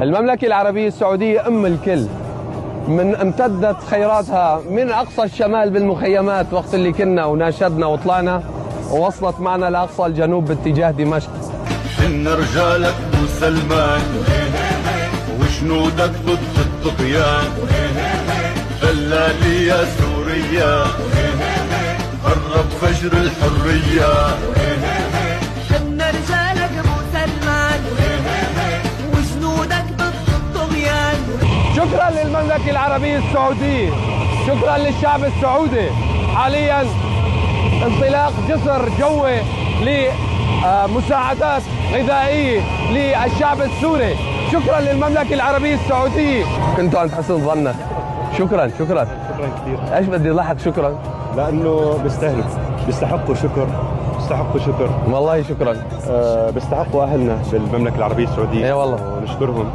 المملكة العربية السعودية أم الكل، من امتدت خيراتها من أقصى الشمال بالمخيمات وقت اللي كنا وناشدنا وطلعنا، ووصلت معنا لأقصى الجنوب باتجاه دمشق. إن رجالك ابو سلمان وجنودك ضد الطغيان، دلالي يا سوريا قرب فجر الحرية. إن رجالك ابو سلمان وجنودك ضد الطغيان. شكرا للمملكة العربية السعودية، شكرا للشعب السعودي. حاليا انطلاق جسر جوي لمساعدات غذائية للشعب السوري. شكرا للمملكة العربية السعودية. كنتوا عند حسن ظنك. شكرا شكرا كثير. ايش بدي اضحك؟ شكرا لانه بيستاهلوا، بيستحقوا شكر، بيستحقوا شكر والله. شكرا. بيستحقوا اهلنا بالمملكه العربيه السعوديه. اي والله ونشكرهم.